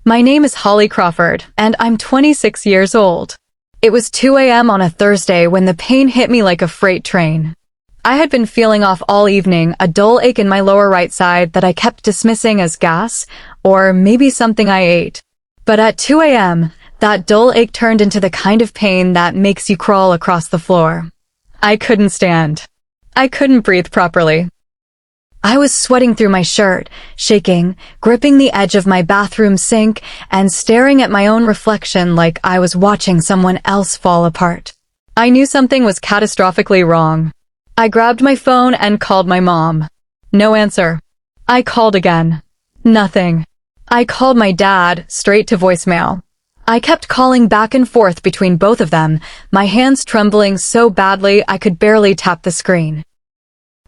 My name is Holly Crawford, and I'm 26 years old. It was 2 a.m. on a Thursday when the pain hit me like a freight train. I had been feeling off all evening, a dull ache in my lower right side that I kept dismissing as gas, or maybe something I ate. But at 2 a.m., that dull ache turned into the kind of pain that makes you crawl across the floor. I couldn't stand. I couldn't breathe properly. I was sweating through my shirt, shaking, gripping the edge of my bathroom sink, and staring at my own reflection like I was watching someone else fall apart. I knew something was catastrophically wrong. I grabbed my phone and called my mom. No answer. I called again. Nothing. I called my dad, straight to voicemail. I kept calling back and forth between both of them, my hands trembling so badly I could barely tap the screen.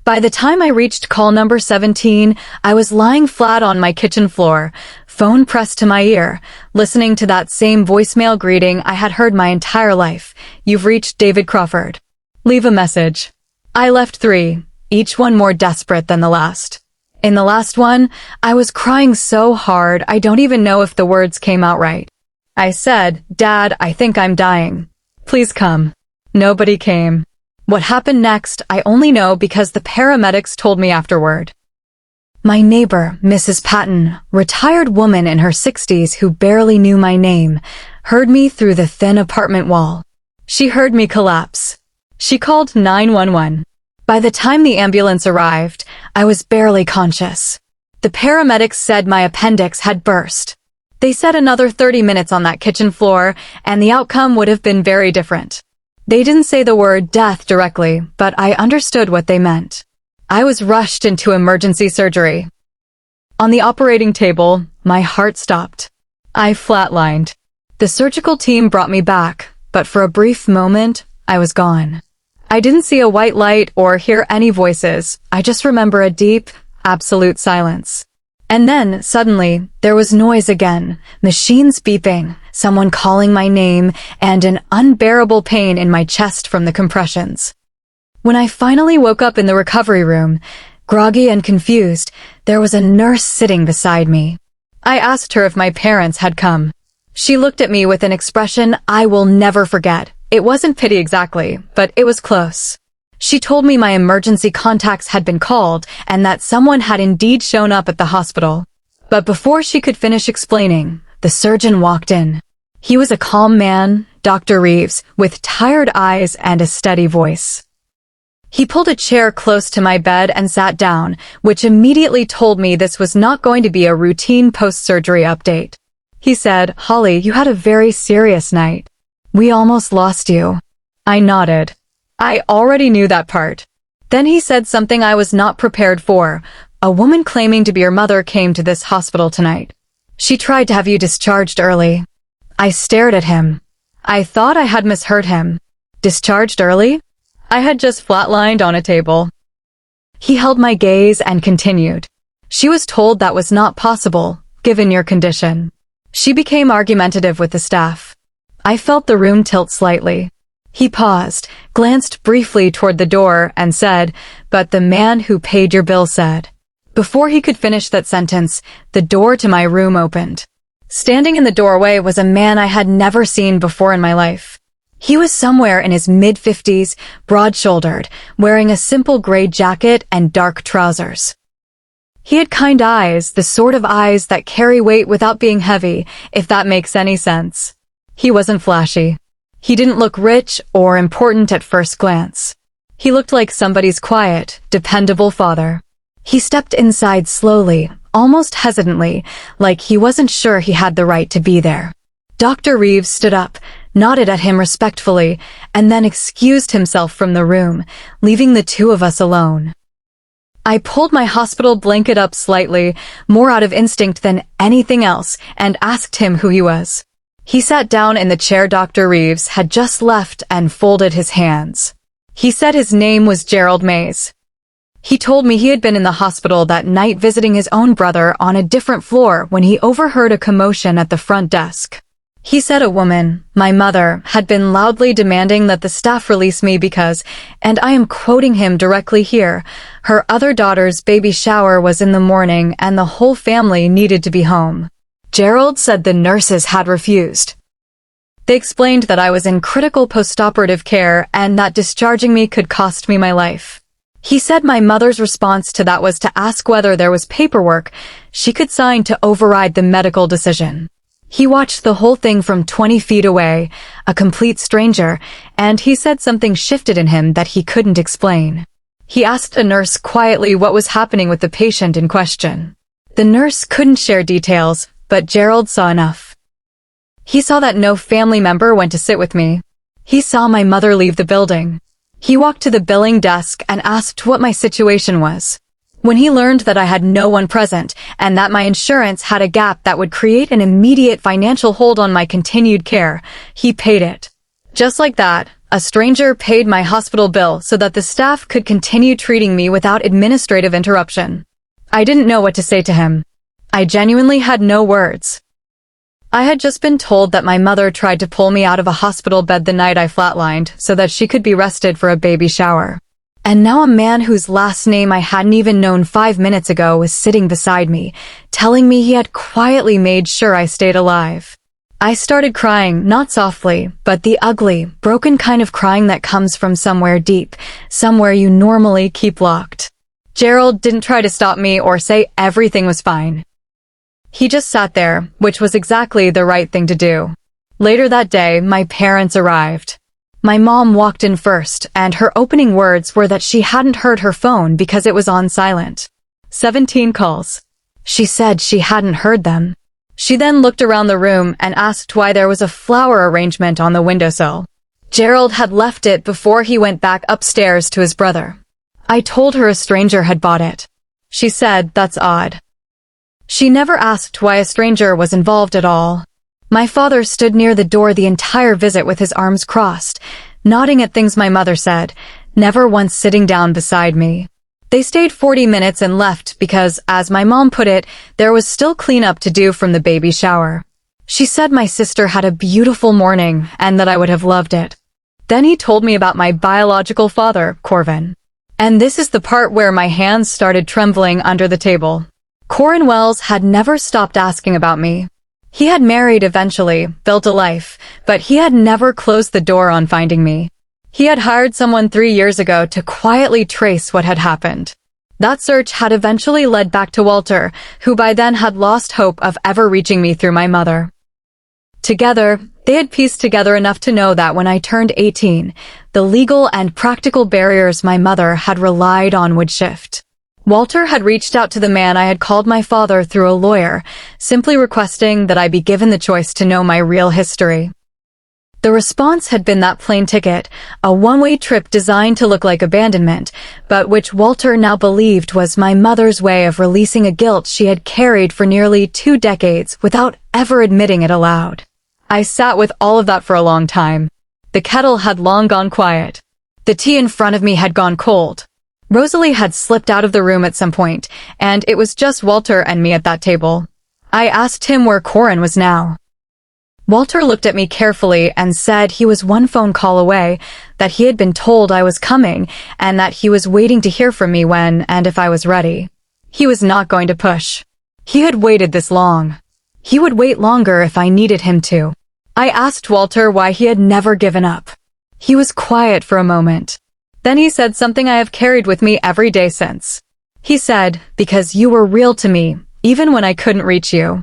By the time I reached call number 17, I was lying flat on my kitchen floor, phone pressed to my ear, listening to that same voicemail greeting I had heard my entire life. You've reached David Crawford. Leave a message. I left 3, each one more desperate than the last. In the last one, I was crying so hard I don't even know if the words came out right. I said, "Dad, I think I'm dying. Please come." Nobody came. What happened next, I only know because the paramedics told me afterward. My neighbor, Mrs. Patton, retired woman in her 60s who barely knew my name, heard me through the thin apartment wall. She heard me collapse. She called 911. By the time the ambulance arrived, I was barely conscious. The paramedics said my appendix had burst. They said another 30 minutes on that kitchen floor, and the outcome would have been very different. They didn't say the word death directly, but I understood what they meant. I was rushed into emergency surgery. On the operating table, my heart stopped. I flatlined. The surgical team brought me back, but for a brief moment, I was gone. I didn't see a white light or hear any voices. I just remember a deep, absolute silence. And then, suddenly, there was noise again, machines beeping, someone calling my name, and an unbearable pain in my chest from the compressions. When I finally woke up in the recovery room, groggy and confused, there was a nurse sitting beside me. I asked her if my parents had come. She looked at me with an expression I will never forget. It wasn't pity exactly, but it was close. She told me my emergency contacts had been called and that someone had indeed shown up at the hospital. But before she could finish explaining, the surgeon walked in. He was a calm man, Dr. Reeves, with tired eyes and a steady voice. He pulled a chair close to my bed and sat down, which immediately told me this was not going to be a routine post-surgery update. He said, "Holly, you had a very serious night. We almost lost you." I nodded. I already knew that part. Then he said something I was not prepared for. "A woman claiming to be your mother came to this hospital tonight. She tried to have you discharged early." I stared at him. I thought I had misheard him. Discharged early? I had just flatlined on a table. He held my gaze and continued. "She was told that was not possible, given your condition." She became argumentative with the staff. I felt the room tilt slightly. He paused, glanced briefly toward the door, and said, "But the man who paid your bill said." Before he could finish that sentence, the door to my room opened. Standing in the doorway was a man I had never seen before in my life. He was somewhere in his mid-50s, broad-shouldered, wearing a simple gray jacket and dark trousers. He had kind eyes, the sort of eyes that carry weight without being heavy, if that makes any sense. He wasn't flashy. He didn't look rich or important at first glance. He looked like somebody's quiet, dependable father. He stepped inside slowly, almost hesitantly, like he wasn't sure he had the right to be there. Dr. Reeves stood up, nodded at him respectfully, and then excused himself from the room, leaving the two of us alone. I pulled my hospital blanket up slightly, more out of instinct than anything else, and asked him who he was. He sat down in the chair Dr. Reeves had just left and folded his hands. He said his name was Gerald Mays. He told me he had been in the hospital that night visiting his own brother on a different floor when he overheard a commotion at the front desk. He said a woman, my mother, had been loudly demanding that the staff release me because, and I am quoting him directly here, her other daughter's baby shower was in the morning and the whole family needed to be home. Gerald said the nurses had refused. They explained that I was in critical postoperative care and that discharging me could cost me my life. He said my mother's response to that was to ask whether there was paperwork she could sign to override the medical decision. He watched the whole thing from 20 feet away, a complete stranger, and he said something shifted in him that he couldn't explain. He asked a nurse quietly what was happening with the patient in question. The nurse couldn't share details, but Gerald saw enough. He saw that no family member went to sit with me. He saw my mother leave the building. He walked to the billing desk and asked what my situation was. When he learned that I had no one present and that my insurance had a gap that would create an immediate financial hold on my continued care, he paid it. Just like that, a stranger paid my hospital bill so that the staff could continue treating me without administrative interruption. I didn't know what to say to him. I genuinely had no words. I had just been told that my mother tried to pull me out of a hospital bed the night I flatlined so that she could be rested for a baby shower. And now a man whose last name I hadn't even known 5 minutes ago was sitting beside me, telling me he had quietly made sure I stayed alive. I started crying, not softly, but the ugly, broken kind of crying that comes from somewhere deep, somewhere you normally keep locked. Gerald didn't try to stop me or say everything was fine. He just sat there, which was exactly the right thing to do. Later that day, my parents arrived. My mom walked in first, and her opening words were that she hadn't heard her phone because it was on silent. 17 calls. She said she hadn't heard them. She then looked around the room and asked why there was a flower arrangement on the windowsill. Gerald had left it before he went back upstairs to his brother. I told her a stranger had bought it. She said that's odd. She never asked why a stranger was involved at all. My father stood near the door the entire visit with his arms crossed, nodding at things my mother said, never once sitting down beside me. They stayed 40 minutes and left because, as my mom put it, there was still cleanup to do from the baby shower. She said my sister had a beautiful morning and that I would have loved it. Then he told me about my biological father, Corvin. And this is the part where my hands started trembling under the table. Corin Wells had never stopped asking about me. He had married eventually, built a life, but he had never closed the door on finding me. He had hired someone 3 years ago to quietly trace what had happened. That search had eventually led back to Walter, who by then had lost hope of ever reaching me through my mother. Together, they had pieced together enough to know that when I turned 18, the legal and practical barriers my mother had relied on would shift. Walter had reached out to the man I had called my father through a lawyer, simply requesting that I be given the choice to know my real history. The response had been that plane ticket, a one-way trip designed to look like abandonment, but which Walter now believed was my mother's way of releasing a guilt she had carried for nearly 2 decades without ever admitting it aloud. I sat with all of that for a long time. The kettle had long gone quiet. The tea in front of me had gone cold. Rosalie had slipped out of the room at some point, and it was just Walter and me at that table. I asked him where Corin was now. Walter looked at me carefully and said he was 1 phone call away, that he had been told I was coming, and that he was waiting to hear from me when and if I was ready. He was not going to push. He had waited this long. He would wait longer if I needed him to. I asked Walter why he had never given up. He was quiet for a moment. Then he said something I have carried with me every day since. He said, because you were real to me, even when I couldn't reach you.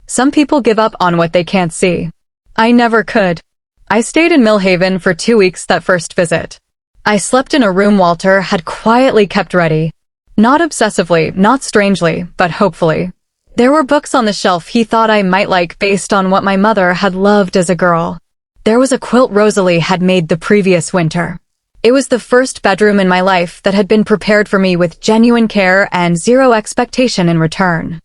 Some people give up on what they can't see. I never could. I stayed in Millhaven for 2 weeks that first visit. I slept in a room Walter had quietly kept ready. Not obsessively, not strangely, but hopefully. There were books on the shelf he thought I might like based on what my mother had loved as a girl. There was a quilt Rosalie had made the previous winter. It was the first bedroom in my life that had been prepared for me with genuine care and zero expectation in return.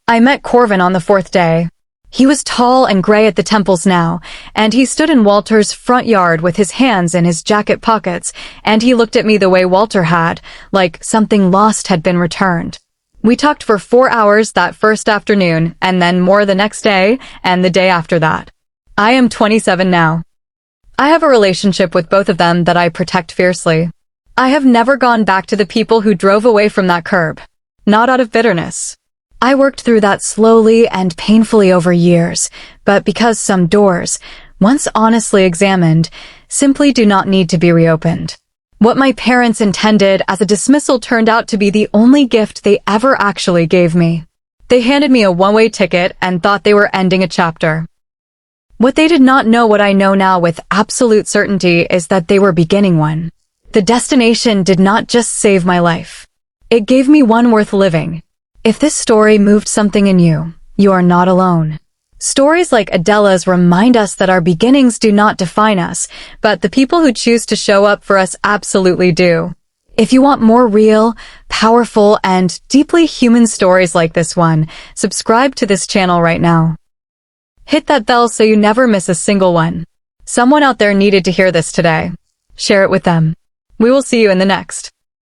I met Corvin on the 4th day. He was tall and gray at the temples now, and he stood in Walter's front yard with his hands in his jacket pockets, and he looked at me the way Walter had, like something lost had been returned. We talked for 4 hours that first afternoon, and then more the next day, and the day after that. I am 27 now. I have a relationship with both of them that I protect fiercely. I have never gone back to the people who drove away from that curb. Not out of bitterness. I worked through that slowly and painfully over years, but because some doors, once honestly examined, simply do not need to be reopened. What my parents intended as a dismissal turned out to be the only gift they ever actually gave me. They handed me a one-way ticket and thought they were ending a chapter. What they did not know, what I know now with absolute certainty, is that they were beginning one. The destination did not just save my life. It gave me one worth living. If this story moved something in you, you are not alone. Stories like Adela's remind us that our beginnings do not define us, but the people who choose to show up for us absolutely do. If you want more real, powerful, and deeply human stories like this one, subscribe to this channel right now. Hit that bell so you never miss a single one. Someone out there needed to hear this today. Share it with them. We will see you in the next.